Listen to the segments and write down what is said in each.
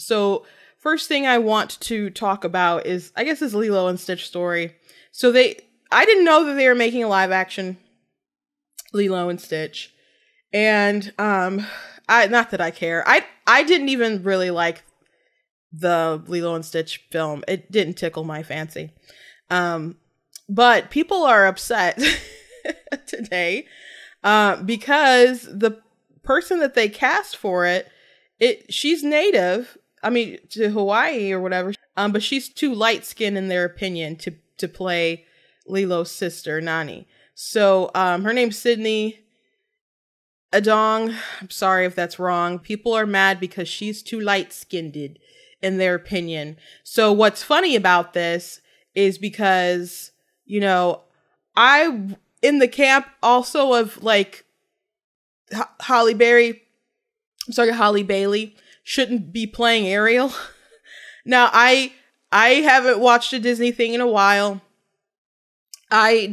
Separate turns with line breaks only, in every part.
So first thing I want to talk about is, I guess, this Lilo and Stitch story. So I didn't know that they were making a live action Lilo and Stitch. And not that I care. I didn't even really like the Lilo and Stitch film. It didn't tickle my fancy. But people are upset today because the person that they cast for it, she's native, I mean, to Hawaii or whatever, but she's too light-skinned in their opinion to play Lilo's sister, Nani. So her name's Sydney Adong. I'm sorry if that's wrong. People are mad because she's too light-skinned in their opinion. So what's funny about this is because, you know, I in the camp also of like Halle Bailey shouldn't be playing Ariel. Now I haven't watched a Disney thing in a while. I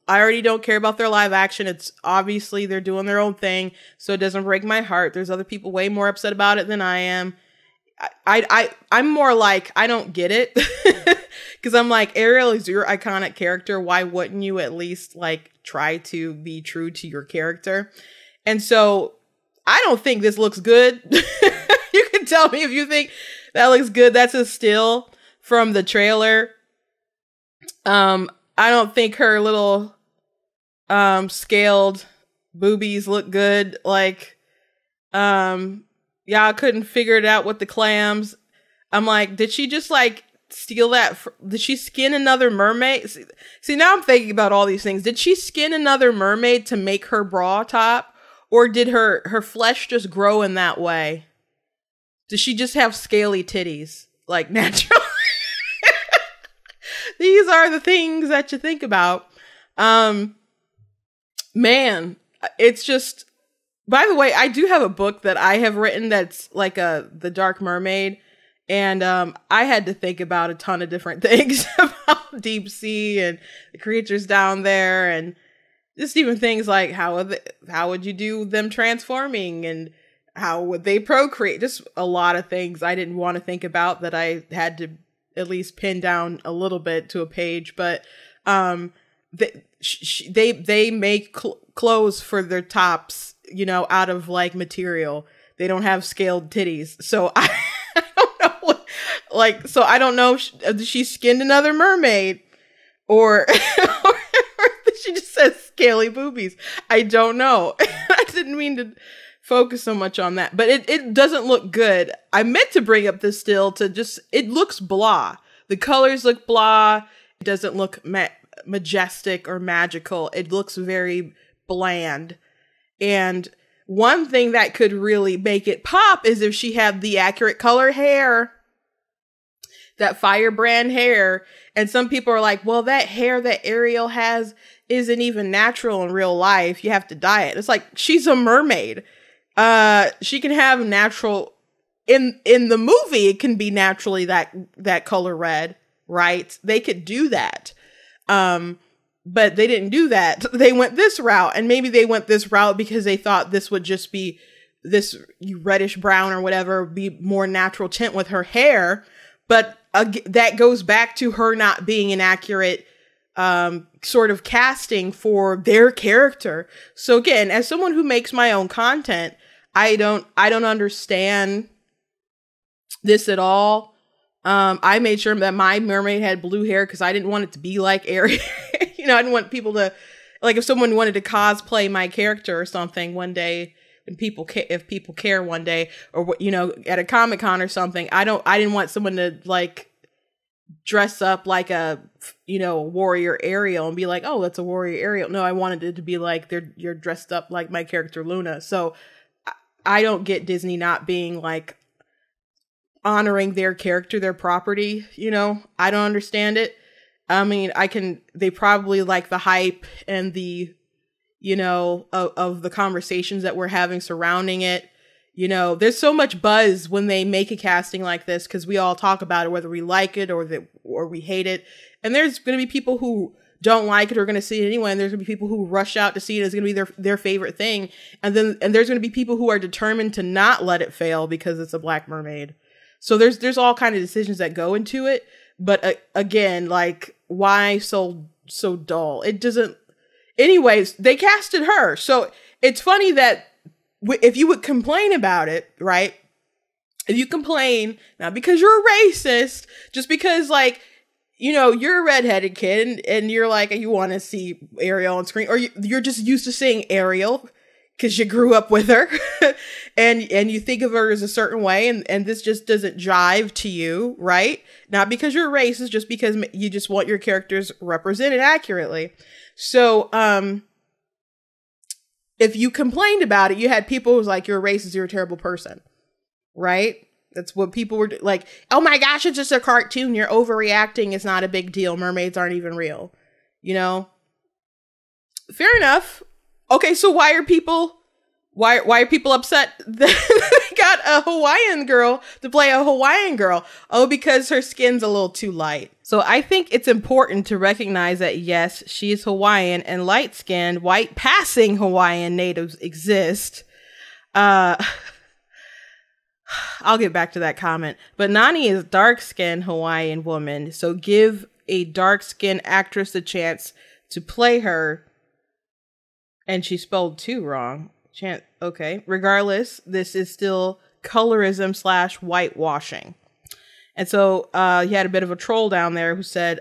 already don't care about their live action. It's obviously they're doing their own thing, so it doesn't break my heart. There's other people way more upset about it than I am. I'm more like, I don't get it. Because I'm like, Ariel is your iconic character. Why wouldn't you at least like try to be true to your character? And so I don't think this looks good. You can tell me if you think that looks good. That's a still from the trailer. I don't think her little scaled boobies look good. Like, yeah, I couldn't figure it out with the clams. I'm like, did she just like steal that? Did she skin another mermaid? See, now I'm thinking about all these things. Did she skin another mermaid to make her bra top? Or did her flesh just grow in that way? Does she just have scaly titties? Like naturally? These are the things that you think about. Man, it's just... By the way, I do have a book that I have written that's like The Dark Mermaid. And I had to think about a ton of different things about deep sea and the creatures down there. And just even things like how would you do them transforming and how would they procreate? Just a lot of things I didn't want to think about that I had to at least pin down a little bit to a page. But they make clothes for their tops, you know, out of like material. They don't have scaled titties. So I don't know what, like, so I don't know if she skinned another mermaid or she just says scaly boobies. I don't know. I didn't mean to focus so much on that, but it doesn't look good. I meant to bring up this still to just, it looks blah. The colors look blah. It doesn't look majestic or magical. It looks very bland. And one thing that could really make it pop is if she had the accurate color hair, that firebrand hair. And some people are like, well, that hair that Ariel has isn't even natural in real life. You have to dye it. It's like, she's a mermaid. She can have natural in the movie. It can be naturally that color red, right? They could do that. But they didn't do that. They went this route, and maybe they went this route because they thought this would just be this reddish brown or whatever, be more natural tint with her hair. But that goes back to her not being an accurate sort of casting for their character. So again, as someone who makes my own content, I don't understand this at all. I made sure that my mermaid had blue hair because I didn't want it to be like Ariel. You know, I didn't want people to, like, if someone wanted to cosplay my character or something one day, and if people care one day, or, you know, at a Comic-Con or something, I didn't want someone to like dress up like a, you know, warrior Ariel and be like, oh, that's a warrior Ariel. No, I wanted it to be like you're dressed up like my character Luna. So I don't get Disney not being like honoring their character, their property, you know. I don't understand it. I mean, they probably like the hype and the, you know, of the conversations that we're having surrounding it. You know, there's so much buzz when they make a casting like this because we all talk about it, whether we like it or we hate it. And there's going to be people who don't like it or are going to see it anyway. And there's going to be people who rush out to see it. It's going to be their favorite thing. And there's going to be people who are determined to not let it fail because it's a Black Mermaid. So there's all kind of decisions that go into it. But again, like, why so dull? It doesn't. Anyways, they casted her. So it's funny that if you would complain about it, right? If you complain, not because you're a racist, just because, like, you know, you're a redheaded kid and you're like, you want to see Ariel on screen, or you're just used to seeing Ariel because you grew up with her and you think of her as a certain way, and this just doesn't jive to you, right? Not because you're a racist, just because you just want your characters represented accurately. So, if you complained about it, you had people who was like, you're a racist, you're a terrible person. Right? That's what people were like, oh my gosh, it's just a cartoon. You're overreacting. It's not a big deal. Mermaids aren't even real. You know? Fair enough. Okay, so why are people upset that they got a Hawaiian girl to play a Hawaiian girl? Oh, because her skin's a little too light. So I think it's important to recognize that, yes, she's Hawaiian, and light-skinned, white-passing Hawaiian natives exist. I'll get back to that comment. But Nani is dark-skinned Hawaiian woman, so give a dark-skinned actress a chance to play her. And she spelled two wrong. Okay. Regardless, this is still colorism / whitewashing. And so he had a bit of a troll down there who said,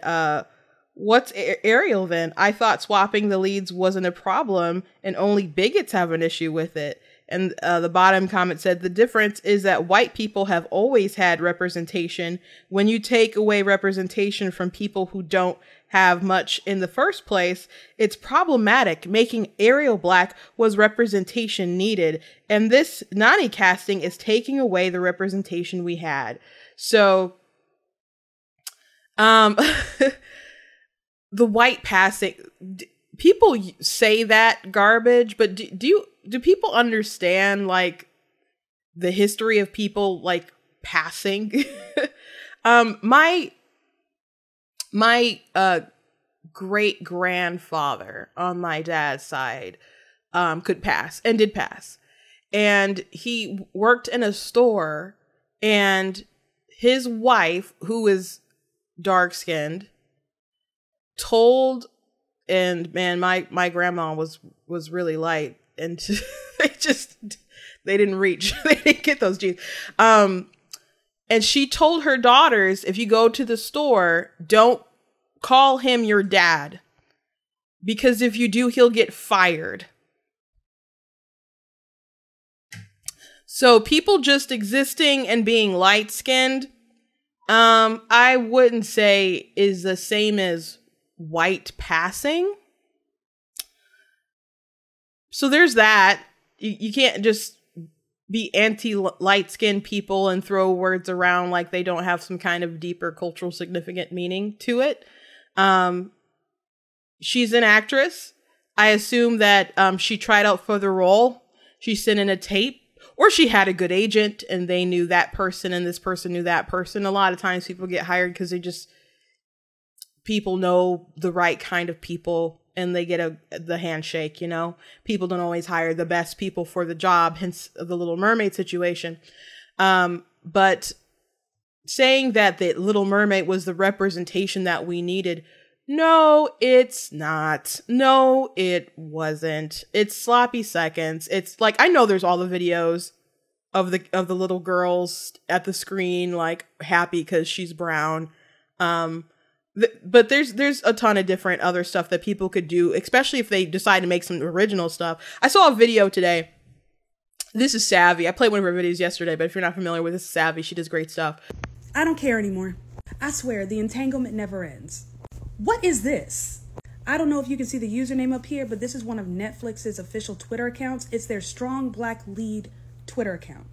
what's Ariel then? I thought swapping the leads wasn't a problem and only bigots have an issue with it. And the bottom comment said, the difference is that white people have always had representation. When you take away representation from people who don't have much in the first place, it's problematic. Making Ariel black was representation needed. And this Nani casting is taking away the representation we had. So, the white passing, people say that garbage, but do people understand, like, the history of people, like, passing? My great grandfather on my dad's side could pass and did pass, and he worked in a store, and his wife, who is dark skinned, told, and man, my grandma was really light, and they didn't reach, they didn't get those genes. And she told her daughters, if you go to the store, don't call him your dad, because if you do, he'll get fired. So people just existing and being light-skinned, I wouldn't say is the same as white passing. So there's that. You can't just be anti-light-skinned people and throw words around like they don't have some kind of deeper cultural significant meaning to it. She's an actress. I assume that she tried out for the role. She sent in a tape, or she had a good agent and they knew that person and this person knew that person. A lot of times people get hired because people know the right kind of people and they get the handshake, you know. People don't always hire the best people for the job, hence the Little Mermaid situation. But saying that the Little Mermaid was the representation that we needed, no, it's not. No, it wasn't. It's sloppy seconds. It's like, I know there's all the videos of the little girls at the screen, like, happy because she's brown. But there's a ton of different other stuff that people could do, especially if they decide to make some original stuff. I saw a video today. This is Savvy. I played one of her videos yesterday, but if you're not familiar with this, is Savvy. She does great stuff.
I don't care anymore. I swear, the entanglement never ends. What is this? I don't know if you can see the username up here, but this is one of Netflix's official Twitter accounts. It's their Strong Black Lead Twitter account.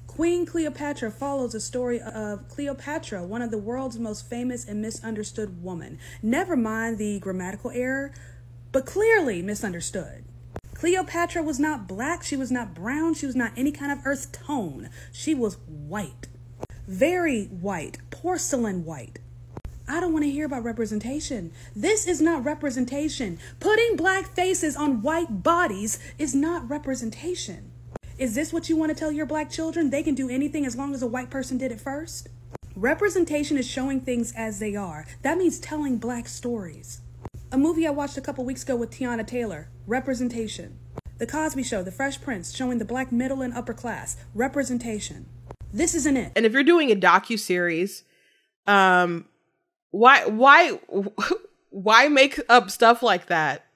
Queen Cleopatra follows the story of Cleopatra, one of the world's most famous and misunderstood women. Never mind the grammatical error, but clearly misunderstood. Cleopatra was not black, she was not brown, she was not any kind of earth tone. She was white. Very white, porcelain white. I don't want to hear about representation. This is not representation. Putting black faces on white bodies is not representation. Is this what you want to tell your black children? They can do anything as long as a white person did it first? Representation is showing things as they are. That means telling black stories. A movie I watched a couple weeks ago with Tiana Taylor, representation. The Cosby Show, The Fresh Prince, showing the black middle and upper class, representation. This isn't it.
And if you're doing a docuseries, why make up stuff like that?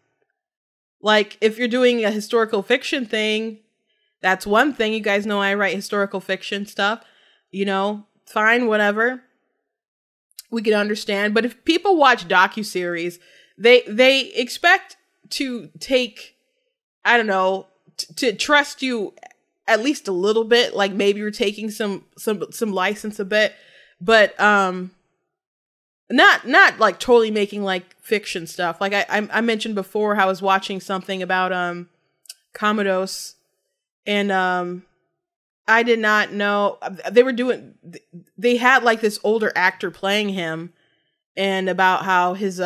Like, if you're doing a historical fiction thing, that's one thing. You guys know I write historical fiction stuff, you know, fine, whatever. We can understand. But if people watch docuseries, they expect to take, I don't know, to trust you at least a little bit. Like maybe you're taking some license a bit, but not like totally making like fiction stuff. Like I mentioned before how I was watching something about Commodus, and I did not know they had like this older actor playing him, and about how his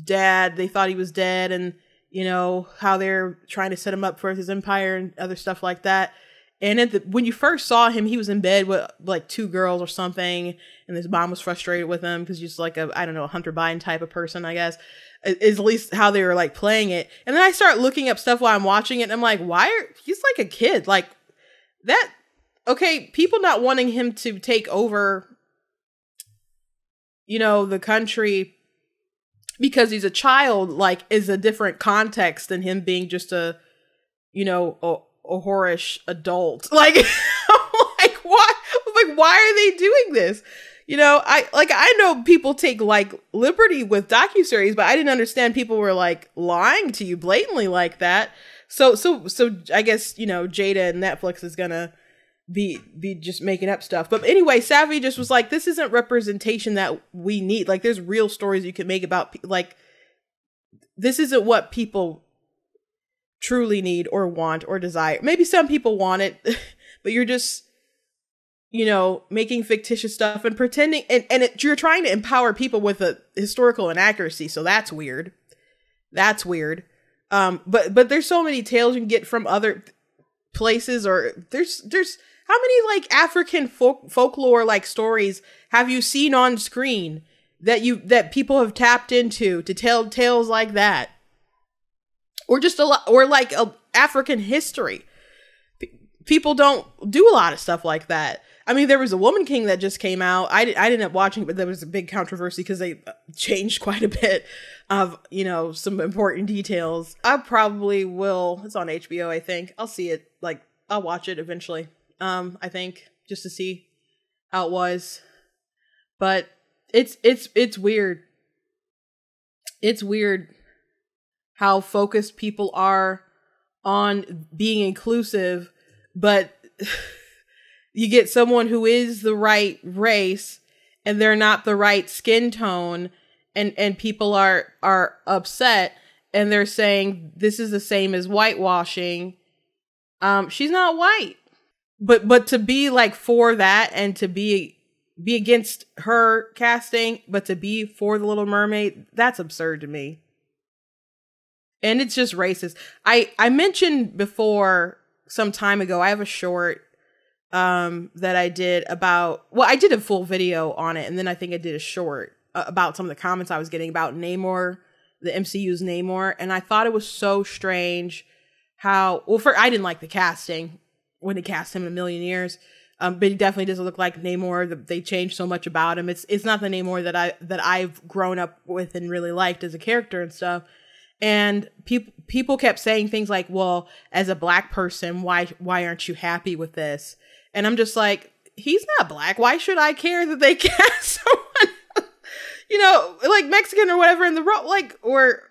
dad, they thought he was dead, and you know how they're trying to set him up for his empire and other stuff like that. And when you first saw him, he was in bed with like 2 girls or something, and his mom was frustrated with him because he's like a Hunter Biden type of person, I guess, is at least how they were like playing it. And then I start looking up stuff while I'm watching it, and I'm like, he's like a kid, like that. Okay, people not wanting him to take over, you know, the country because he's a child, like, is a different context than him being just a, you know, a whorish adult. Like, I'm like, why? I'm like, why are they doing this? You know, I know people take like liberty with docuseries, but I didn't understand people were like lying to you blatantly like that. So I guess, you know, Jada and Netflix is gonna be just making up stuff. But anyway, Savvy just was like, this isn't representation that we need. Like, there's real stories you can make about, like, this isn't what people truly need or want or desire. Maybe some people want it, but you're just, you know, making fictitious stuff and pretending, you're trying to empower people with a historical inaccuracy. So that's weird. That's weird. But there's so many tales you can get from other places, or there's how many like African folklore like stories have you seen on screen that people have tapped into to tell tales like that, or just like African history. People don't do a lot of stuff like that. I mean, there was a Woman King that just came out. I didn't end up watching it, but there was a big controversy because they changed quite a bit of, you know, some important details. I probably will. It's on HBO, I think. I'll see it. Like, I'll watch it eventually. I think, just to see how it was. But it's weird. It's weird how focused people are on being inclusive, but you get someone who is the right race and they're not the right skin tone, and people are upset, and they're saying this is the same as whitewashing. She's not white. But to be like for that, and to be against her casting, but to be for the Little Mermaid, that's absurd to me. And it's just racist. I mentioned before some time ago, I have a short that I did about, well, I did a full video on it, and then I think I did a short about some of the comments I was getting about Namor, the MCU's Namor, and I thought it was so strange how, well, I didn't like the casting when they cast him in a million years, but he definitely doesn't look like Namor. They changed so much about him. It's not the Namor that I've grown up with and really liked as a character and stuff. And people kept saying things like, well, as a black person, why aren't you happy with this? And I'm just like, he's not black. Why should I care that they cast someone, you know, like Mexican or whatever in the role? Like, or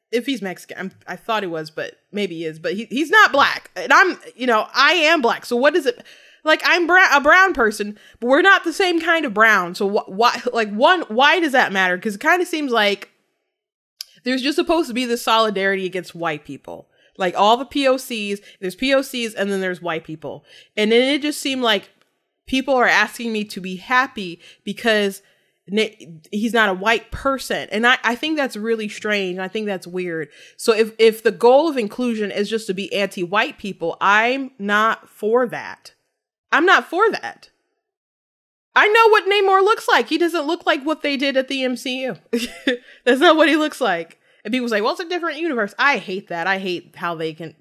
if he's Mexican, I thought he was, but maybe he is, but he's not black. And I'm, you know, I am black. So what is it? Like, I'm a brown person, but we're not the same kind of brown. So why does that matter? Because it kind of seems like there's just supposed to be this solidarity against white people. Like, all the POCs, there's POCs, and then there's white people. And then it just seemed like people are asking me to be happy because he's not a white person. And I think that's really strange. I think that's weird. So if the goal of inclusion is just to be anti-white people, I'm not for that. I'm not for that. I know what Namor looks like. He doesn't look like what they did at the MCU. That's not what he looks like. And people say, well, it's a different universe. I hate that. I hate how they can...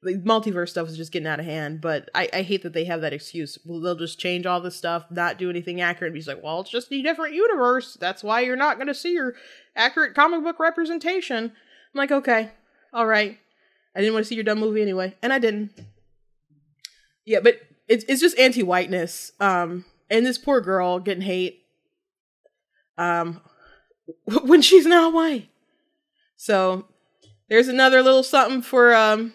The multiverse stuff is just getting out of hand, but I hate that they have that excuse. They'll just change all this stuff, not do anything accurate. He's like, well, it's just a different universe. That's why you're not going to see your accurate comic book representation. I'm like, okay, all right. I didn't want to see your dumb movie anyway, and I didn't. Yeah, but it's just anti-whiteness. And this poor girl getting hate when she's not white. So there's another little something for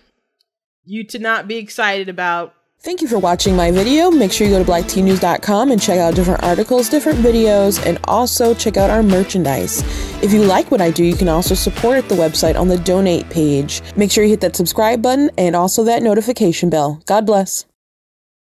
you to not be excited about.
Thank you for watching my video. Make sure you go to blacktnews.com and check out different articles, different videos, and also check out our merchandise. If you like what I do, you can also support the website on the donate page. Make sure you hit that subscribe button and also that notification bell. God bless.